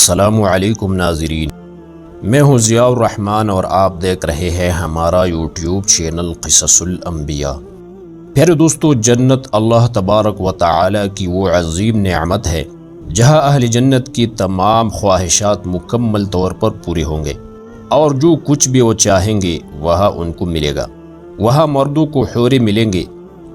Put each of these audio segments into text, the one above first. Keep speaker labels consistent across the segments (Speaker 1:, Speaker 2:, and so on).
Speaker 1: السلام علیکم ناظرین، میں ہوں ضیاء الرحمن اور آپ دیکھ رہے ہیں ہمارا یوٹیوب چینل قصص الانبیاء۔ پیارے دوستو، جنت اللہ تبارک و تعالی کی وہ عظیم نعمت ہے جہاں اہل جنت کی تمام خواہشات مکمل طور پر پوری ہوں گے اور جو کچھ بھی وہ چاہیں گے وہاں ان کو ملے گا۔ وہاں مردوں کو حوریں ملیں گے،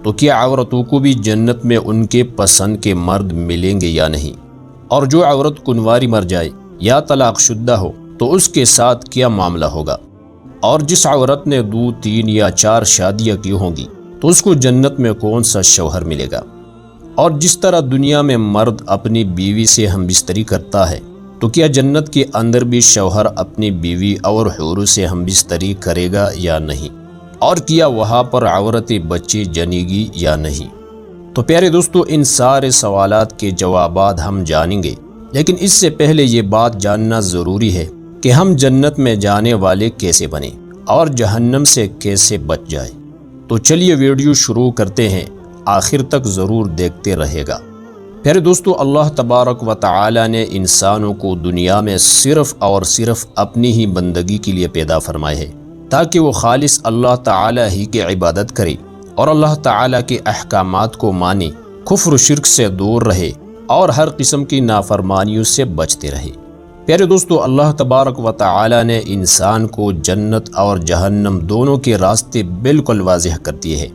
Speaker 1: تو کیا عورتوں کو بھی جنت میں ان کے پسند کے مرد ملیں گے یا نہیں؟ اور جو عورت کنواری مر جائے یا طلاق شدہ ہو تو اس کے ساتھ کیا معاملہ ہوگا؟ اور جس عورت نے 2، 3 یا 4 شادیاں کی ہوں گی تو اس کو جنت میں کون سا شوہر ملے گا؟ اور جس طرح دنیا میں مرد اپنی بیوی سے ہم بستری کرتا ہے تو کیا جنت کے اندر بھی شوہر اپنی بیوی اور حوروں سے ہم بستری کرے گا یا نہیں؟ اور کیا وہاں پر عورتیں بچے جنیں گی یا نہیں؟ تو پیارے دوستو، ان سارے سوالات کے جوابات ہم جانیں گے، لیکن اس سے پہلے یہ بات جاننا ضروری ہے کہ ہم جنت میں جانے والے کیسے بنیں اور جہنم سے کیسے بچ جائیں۔ تو چلیے ویڈیو شروع کرتے ہیں، آخر تک ضرور دیکھتے رہے گا۔ پیارے دوستو، اللہ تبارک و تعالی نے انسانوں کو دنیا میں صرف اور صرف اپنی ہی بندگی کے لیے پیدا فرمائے ہے، تاکہ وہ خالص اللہ تعالی ہی کی عبادت کرے اور اللہ تعالی کے احکامات کو مانے، کفر و شرک سے دور رہے اور ہر قسم کی نافرمانیوں سے بچتے رہے۔ پیارے دوستو، اللہ تبارک و تعالی نے انسان کو جنت اور جہنم دونوں کے راستے بالکل واضح کر دیے ہیں۔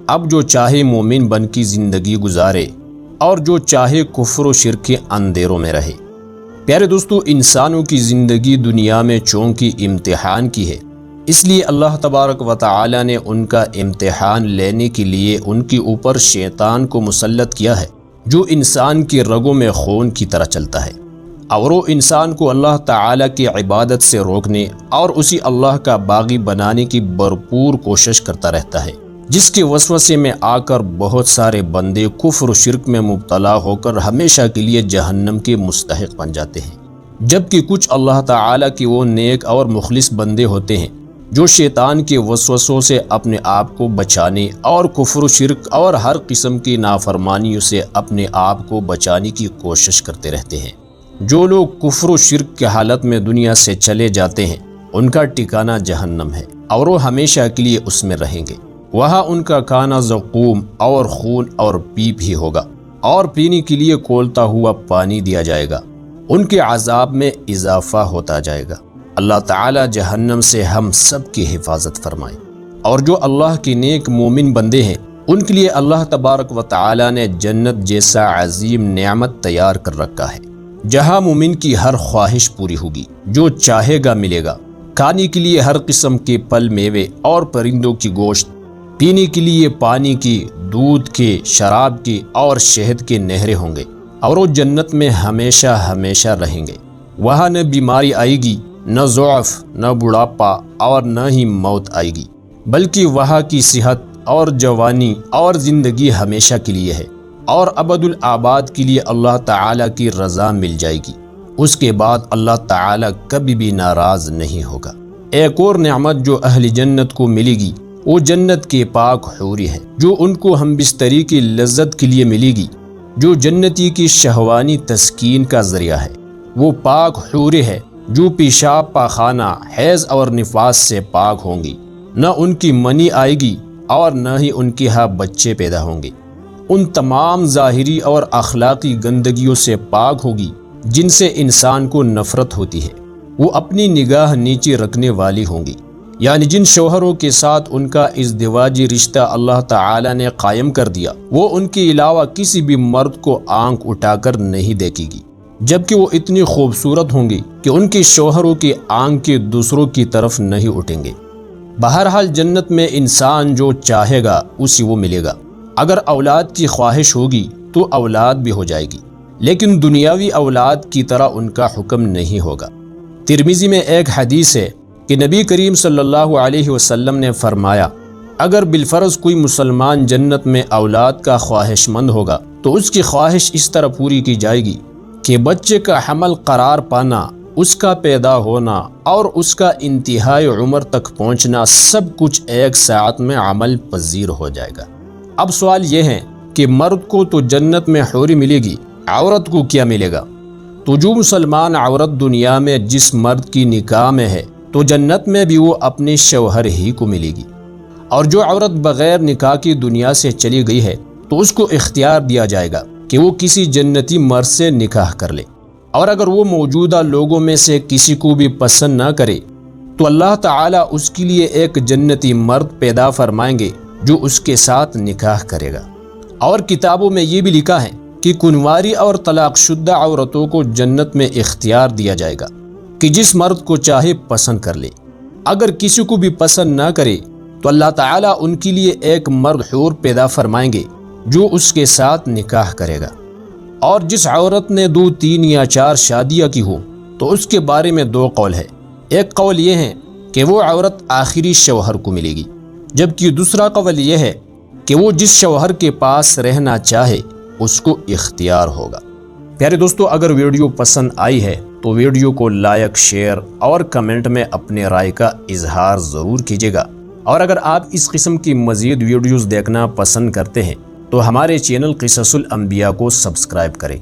Speaker 1: اب جو چاہے مومن بن کی زندگی گزارے اور جو چاہے کفر و شرک کے اندھیروں میں رہے۔ پیارے دوستو، انسانوں کی زندگی دنیا میں چونکہ امتحان کی ہے، اس لیے اللہ تبارک و تعالی نے ان کا امتحان لینے کے لیے ان کے اوپر شیطان کو مسلط کیا ہے، جو انسان کی رگوں میں خون کی طرح چلتا ہے، اور وہ انسان کو اللہ تعالی کی عبادت سے روکنے اور اسی اللہ کا باغی بنانے کی بھرپور کوشش کرتا رہتا ہے، جس کے وسوسے میں آ کر بہت سارے بندے کفر و شرک میں مبتلا ہو کر ہمیشہ کے لیے جہنم کے مستحق بن جاتے ہیں، جبکہ کچھ اللہ تعالی کے وہ نیک اور مخلص بندے ہوتے ہیں جو شیطان کے وسوسوں سے اپنے آپ کو بچانے اور کفر و شرک اور ہر قسم کی نافرمانیوں سے اپنے آپ کو بچانے کی کوشش کرتے رہتے ہیں۔ جو لوگ کفر و شرک کی حالت میں دنیا سے چلے جاتے ہیں، ان کا ٹھکانہ جہنم ہے اور وہ ہمیشہ کے لیے اس میں رہیں گے۔ وہاں ان کا کھانا زقوم اور خون اور پیپ ہی ہوگا، اور پینے کے لیے کھولتا ہوا پانی دیا جائے گا۔ ان کے عذاب میں اضافہ ہوتا جائے گا۔ اللہ تعالی جہنم سے ہم سب کی حفاظت فرمائے۔ اور جو اللہ کے نیک مومن بندے ہیں، ان کے لیے اللہ تبارک و تعالی نے جنت جیسا عظیم نعمت تیار کر رکھا ہے، جہاں مومن کی ہر خواہش پوری ہوگی، جو چاہے گا ملے گا۔ کھانے کے لیے ہر قسم کے پھل، میوے اور پرندوں کی گوشت، پینے کے لیے پانی کی، دودھ کے، شراب کی اور شہد کے نہریں ہوں گے، اور وہ جنت میں ہمیشہ ہمیشہ رہیں گے۔ وہاں نہ بیماری آئے گی، نہ ضعف، نہ بڑھاپا اور نہ ہی موت آئے گی، بلکہ وہاں کی صحت اور جوانی اور زندگی ہمیشہ کے لیے ہے، اور ابد الآباد کے لیے اللہ تعالی کی رضا مل جائے گی۔ اس کے بعد اللہ تعالی کبھی بھی ناراض نہیں ہوگا۔ ایک اور نعمت جو اہل جنت کو ملے گی، وہ جنت کے پاک حوری ہے، جو ان کو ہم بستری کی لذت کے لیے ملے گی، جو جنتی کی شہوانی تسکین کا ذریعہ ہے۔ وہ پاک حوری ہے جو پیشاب، پاخانہ، حیض اور نفاس سے پاک ہوں گی، نہ ان کی منی آئے گی اور نہ ہی ان کے ہاں بچے پیدا ہوں گے۔ ان تمام ظاہری اور اخلاقی گندگیوں سے پاک ہوگی جن سے انسان کو نفرت ہوتی ہے۔ وہ اپنی نگاہ نیچے رکھنے والی ہوں گی، یعنی جن شوہروں کے ساتھ ان کا ازدواجی رشتہ اللہ تعالی نے قائم کر دیا، وہ ان کے علاوہ کسی بھی مرد کو آنکھ اٹھا کر نہیں دیکھے گی، جبکہ وہ اتنی خوبصورت ہوں گی کہ ان کے شوہروں کی آنکھیں دوسروں کی طرف نہیں اٹھیں گے۔ بہرحال جنت میں انسان جو چاہے گا اسی وہ ملے گا۔ اگر اولاد کی خواہش ہوگی تو اولاد بھی ہو جائے گی، لیکن دنیاوی اولاد کی طرح ان کا حکم نہیں ہوگا۔ ترمذی میں ایک حدیث ہے کہ نبی کریم صلی اللہ علیہ وسلم نے فرمایا، اگر بالفرض کوئی مسلمان جنت میں اولاد کا خواہش مند ہوگا تو اس کی خواہش اس طرح پوری کی جائے گی کہ بچے کا حمل قرار پانا، اس کا پیدا ہونا اور اس کا انتہائی عمر تک پہنچنا سب کچھ ایک ساعت میں عمل پذیر ہو جائے گا۔ اب سوال یہ ہے کہ مرد کو تو جنت میں حوری ملے گی، عورت کو کیا ملے گا؟ تو جو مسلمان عورت دنیا میں جس مرد کی نکاح میں ہے تو جنت میں بھی وہ اپنے شوہر ہی کو ملے گی، اور جو عورت بغیر نکاح کی دنیا سے چلی گئی ہے تو اس کو اختیار دیا جائے گا کہ وہ کسی جنتی مرد سے نکاح کر لے، اور اگر وہ موجودہ لوگوں میں سے کسی کو بھی پسند نہ کرے تو اللہ تعالیٰ اس کے لیے ایک جنتی مرد پیدا فرمائیں گے جو اس کے ساتھ نکاح کرے گا۔ اور کتابوں میں یہ بھی لکھا ہے کہ کنواری اور طلاق شدہ عورتوں کو جنت میں اختیار دیا جائے گا کہ جس مرد کو چاہے پسند کر لے۔ اگر کسی کو بھی پسند نہ کرے تو اللہ تعالیٰ ان کے لیے ایک مرد حور پیدا فرمائیں گے جو اس کے ساتھ نکاح کرے گا۔ اور جس عورت نے 2، 3 یا 4 شادیاں کی ہو تو اس کے بارے میں 2 قول ہے۔ ایک قول یہ ہے کہ وہ عورت آخری شوہر کو ملے گی، جبکہ دوسرا قول یہ ہے کہ وہ جس شوہر کے پاس رہنا چاہے اس کو اختیار ہوگا۔ پیارے دوستو، اگر ویڈیو پسند آئی ہے تو ویڈیو کو لائک، شیئر اور کمنٹ میں اپنے رائے کا اظہار ضرور کیجیے گا، اور اگر آپ اس قسم کی مزید ویڈیوز دیکھنا پسند کرتے ہیں تو ہمارے چینل قصص الانبیاء کو سبسکرائب کریں۔